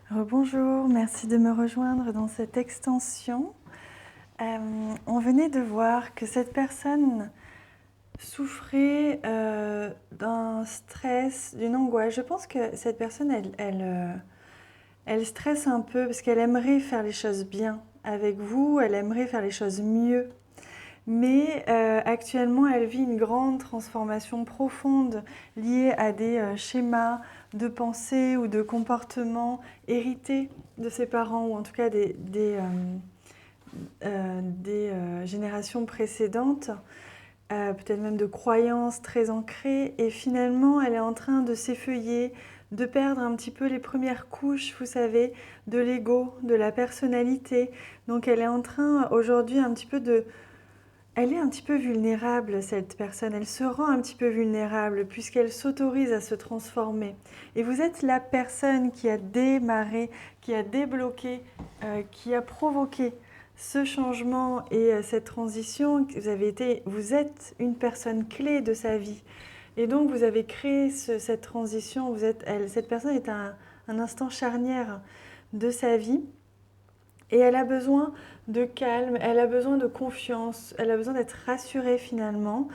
Bonjour, merci de me rejoindre dans cette extension. On venait de voir que cette personne souffrait d'un stress, d'une angoisse. Je pense que cette personne, elle stresse un peu parce qu'elle aimerait faire les choses bien avec vous, elle aimerait faire les choses mieux. Mais actuellement, elle vit une grande transformation profonde liée à des schémas de pensée ou de comportement hérités de ses parents, ou en tout cas des générations précédentes, peut-être même de croyances très ancrées. Et finalement, elle est en train de s'effeuiller, de perdre un petit peu les premières couches, vous savez, de l'ego, de la personnalité. Donc elle est en train aujourd'hui un petit peu de elle est un petit peu vulnérable, cette personne. Elle se rend un petit peu vulnérable puisqu'elle s'autorise à se transformer. Et vous êtes la personne qui a démarré, qui a débloqué, qui a provoqué ce changement et cette transition. Vous êtes une personne clé de sa vie. Et donc vous avez créé cette transition. Cette personne est un instant charnière de sa vie. Et elle a besoin de calme, elle a besoin de confiance, elle a besoin d'être rassurée finalement.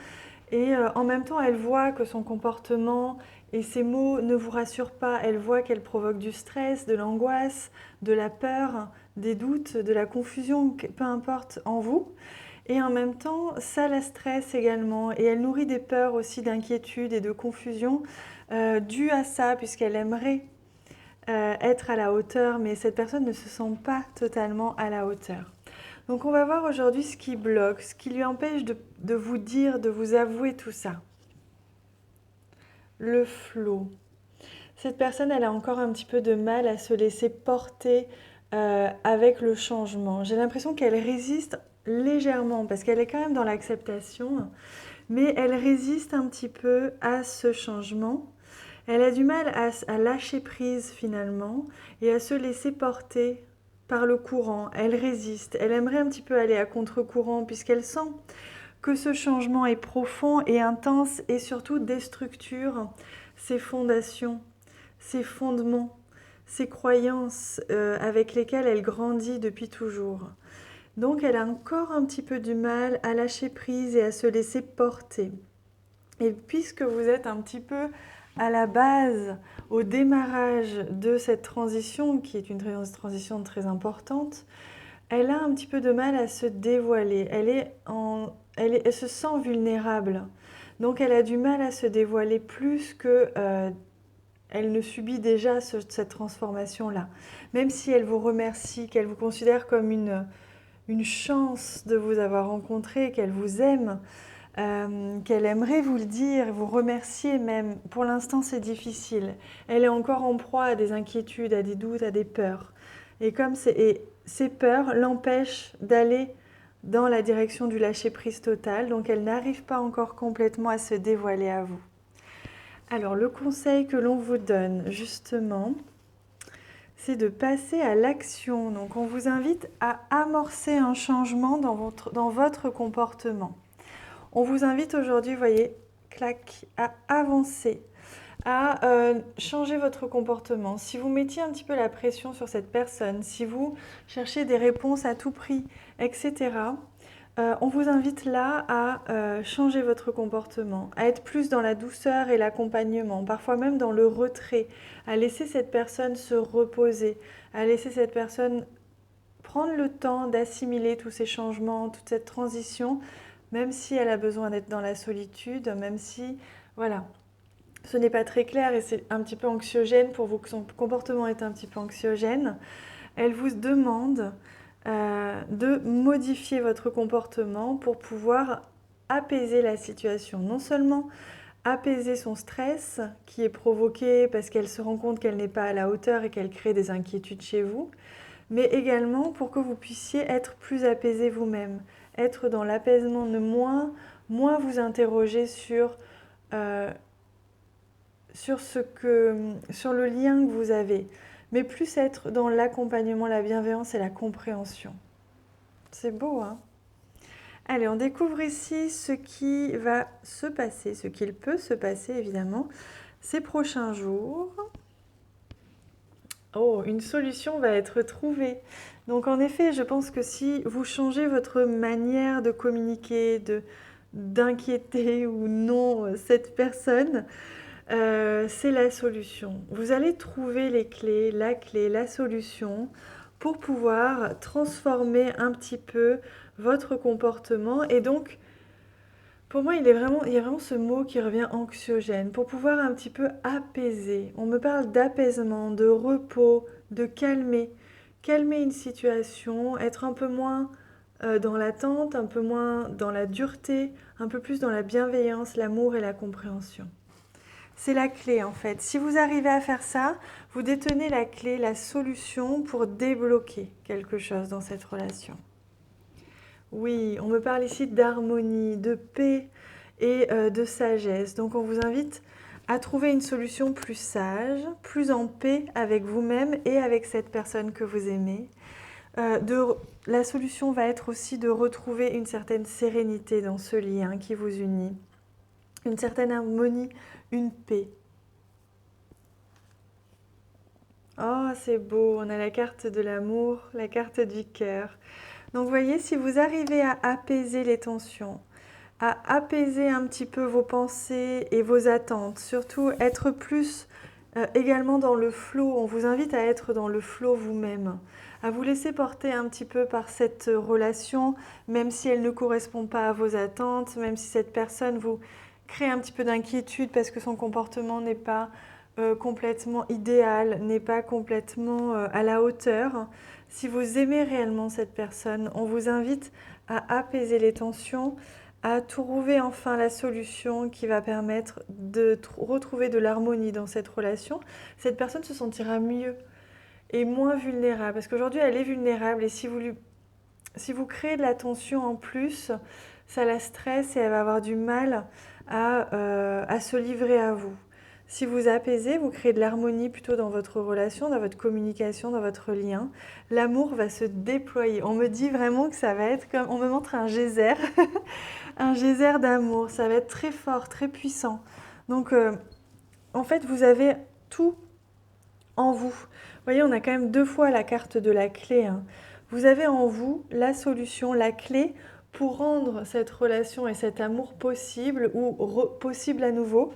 Et en même temps, elle voit que son comportement et ses mots ne vous rassurent pas. Elle voit qu'elle provoque du stress, de l'angoisse, de la peur, des doutes, de la confusion, peu importe en vous. Et en même temps, ça la stresse également. Et elle nourrit des peurs aussi d'inquiétude et de confusion dues à ça, puisqu'elle aimerait être à la hauteur, mais cette personne ne se sent pas totalement à la hauteur. Donc on va voir aujourd'hui ce qui bloque, ce qui lui empêche de vous dire, de vous avouer tout ça. Le flot. Cette personne, elle a encore un petit peu de mal à se laisser porter avec le changement. J'ai l'impression qu'elle résiste légèrement, parce qu'elle est quand même dans l'acceptation, mais elle résiste un petit peu à ce changement. Elle a du mal à lâcher prise finalement et à se laisser porter par le courant. Elle résiste, elle aimerait un petit peu aller à contre-courant puisqu'elle sent que ce changement est profond et intense et surtout déstructure ses fondations, ses fondements, ses croyances avec lesquelles elle grandit depuis toujours. Donc elle a encore un petit peu du mal à lâcher prise et à se laisser porter. Et puisque vous êtes un petit peu à la base, au démarrage de cette transition, qui est une transition très importante, elle a un petit peu de mal à se dévoiler. Elle se sent vulnérable. Donc elle a du mal à se dévoiler plus que elle ne subit déjà cette transformation-là. Même si elle vous remercie, qu'elle vous considère comme une chance de vous avoir rencontré, qu'elle vous aime, qu'elle aimerait vous le dire, vous remercier même. Pour l'instant, c'est difficile. Elle est encore en proie à des inquiétudes, à des doutes, à des peurs. Et ces peurs l'empêchent d'aller dans la direction du lâcher-prise total, donc elle n'arrive pas encore complètement à se dévoiler à vous. Alors, le conseil que l'on vous donne, justement, c'est de passer à l'action. Donc, on vous invite à amorcer un changement dans votre comportement. On vous invite aujourd'hui, vous voyez, clac, à avancer, à changer votre comportement. Si vous mettiez un petit peu la pression sur cette personne, si vous cherchez des réponses à tout prix, etc., on vous invite là à changer votre comportement, à être plus dans la douceur et l'accompagnement, parfois même dans le retrait, à laisser cette personne se reposer, à laisser cette personne prendre le temps d'assimiler tous ces changements, toute cette transition, même si elle a besoin d'être dans la solitude, même si, voilà, ce n'est pas très clair et c'est un petit peu anxiogène pour vous, que son comportement est un petit peu anxiogène, elle vous demande de modifier votre comportement pour pouvoir apaiser la situation. Non seulement apaiser son stress qui est provoqué parce qu'elle se rend compte qu'elle n'est pas à la hauteur et qu'elle crée des inquiétudes chez vous, mais également pour que vous puissiez être plus apaisé vous-même, être dans l'apaisement, de moins vous interroger euh, sur le lien que vous avez, mais plus être dans l'accompagnement, la bienveillance et la compréhension. C'est beau, hein? Allez, on découvre ici ce qui va se passer, ce qu'il peut se passer évidemment ces prochains jours. Oh, une solution va être trouvée. Donc en effet, je pense que si vous changez votre manière de communiquer, d'inquiéter ou non cette personne, c'est la solution. Vous allez trouver les clés, la solution pour pouvoir transformer un petit peu votre comportement. Et donc, pour moi, il y a vraiment ce mot qui revient anxiogène, pour pouvoir un petit peu apaiser. On me parle d'apaisement, de repos, de calmer. Calmer une situation, être un peu moins dans l'attente, un peu moins dans la dureté, un peu plus dans la bienveillance, l'amour et la compréhension. C'est la clé en fait. Si vous arrivez à faire ça, vous détenez la clé, la solution pour débloquer quelque chose dans cette relation. Oui, on me parle ici d'harmonie, de paix et de sagesse. Donc on vous invite à trouver une solution plus sage, plus en paix avec vous-même et avec cette personne que vous aimez. La solution va être aussi de retrouver une certaine sérénité dans ce lien qui vous unit, une certaine harmonie, une paix. Oh, c'est beau, on a la carte de l'amour, la carte du cœur. Donc, vous voyez, si vous arrivez à apaiser les tensions, à apaiser un petit peu vos pensées et vos attentes, surtout être plus également dans le flow, on vous invite à être dans le flow vous-même, à vous laisser porter un petit peu par cette relation, même si elle ne correspond pas à vos attentes, même si cette personne vous crée un petit peu d'inquiétude parce que son comportement n'est pas complètement idéal, n'est pas complètement à la hauteur. Si vous aimez réellement cette personne, on vous invite à apaiser les tensions, à trouver enfin la solution qui va permettre de retrouver de l'harmonie dans cette relation. Cette personne se sentira mieux et moins vulnérable, parce qu'aujourd'hui elle est vulnérable et si vous créez de la tension en plus, ça la stresse et elle va avoir du mal à se livrer à vous. Si vous apaisez, vous créez de l'harmonie plutôt dans votre relation, dans votre communication, dans votre lien. L'amour va se déployer. On me dit vraiment que ça va être comme... On me montre un geyser, un geyser d'amour. Ça va être très fort, très puissant. Donc, en fait, vous avez tout en vous. Vous voyez, on a quand même 2 fois la carte de la clé, hein. Vous avez en vous la solution, la clé pour rendre cette relation et cet amour possible ou possible à nouveau.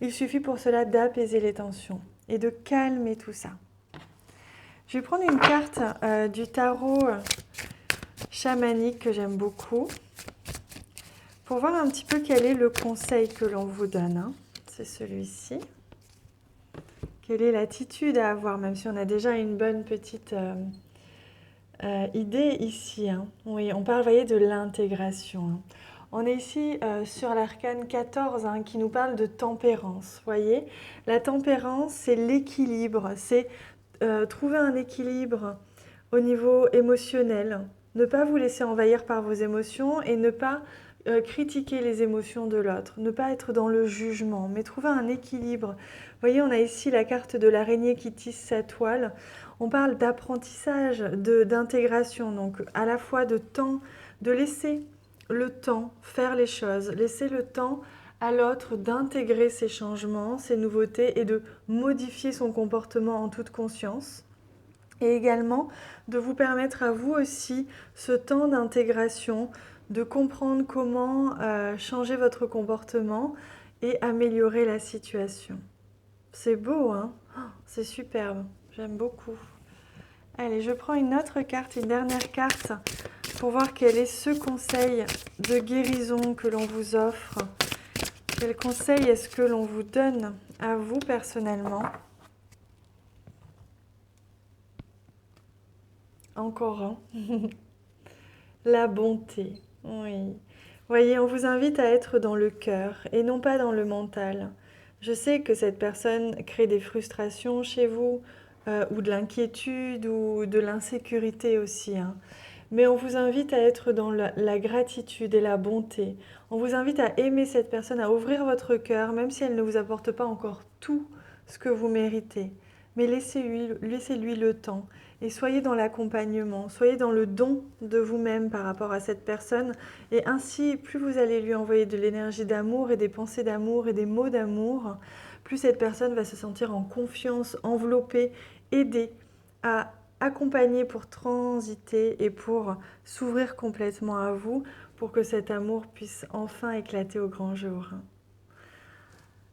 Il suffit pour cela d'apaiser les tensions et de calmer tout ça. Je vais prendre une carte du tarot chamanique que j'aime beaucoup pour voir un petit peu quel est le conseil que l'on vous donne, hein. C'est celui-ci. Quelle est l'attitude à avoir, même si on a déjà une bonne petite idée ici, hein. Oui, on parle, vous voyez, de l'intégration, hein. On est ici sur l'arcane 14 hein, qui nous parle de tempérance. Voyez, la tempérance, c'est l'équilibre, c'est trouver un équilibre au niveau émotionnel, ne pas vous laisser envahir par vos émotions et ne pas critiquer les émotions de l'autre, ne pas être dans le jugement, mais trouver un équilibre. Vous voyez, on a ici la carte de l'araignée qui tisse sa toile. On parle d'apprentissage, d'intégration, donc à la fois de temps, de laisser le temps faire les choses, laisser le temps à l'autre d'intégrer ces changements, ces nouveautés et de modifier son comportement en toute conscience. Et également de vous permettre à vous aussi ce temps d'intégration, de comprendre comment changer votre comportement et améliorer la situation. C'est beau, hein? Oh, c'est superbe, j'aime beaucoup. Allez, je prends une autre carte, une dernière carte, pour voir quel est ce conseil de guérison que l'on vous offre. Quel conseil est-ce que l'on vous donne à vous personnellement? Encore un. La bonté, oui. Voyez, on vous invite à être dans le cœur et non pas dans le mental. Je sais que cette personne crée des frustrations chez vous, ou de l'inquiétude, ou de l'insécurité aussi, hein. Mais on vous invite à être dans la gratitude et la bonté. On vous invite à aimer cette personne, à ouvrir votre cœur, même si elle ne vous apporte pas encore tout ce que vous méritez. Mais laissez-lui le temps et soyez dans l'accompagnement, soyez dans le don de vous-même par rapport à cette personne. Et ainsi, plus vous allez lui envoyer de l'énergie d'amour et des pensées d'amour et des mots d'amour, plus cette personne va se sentir en confiance, enveloppée aider, à accompagner pour transiter et pour s'ouvrir complètement à vous, pour que cet amour puisse enfin éclater au grand jour.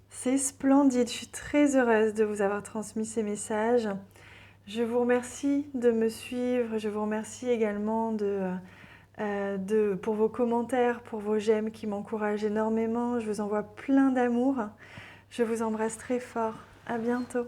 C'est splendide, je suis très heureuse de vous avoir transmis ces messages. Je vous remercie de me suivre, je vous remercie également pour vos commentaires, pour vos j'aime qui m'encouragent énormément. Je vous envoie plein d'amour. Je vous embrasse très fort. À bientôt.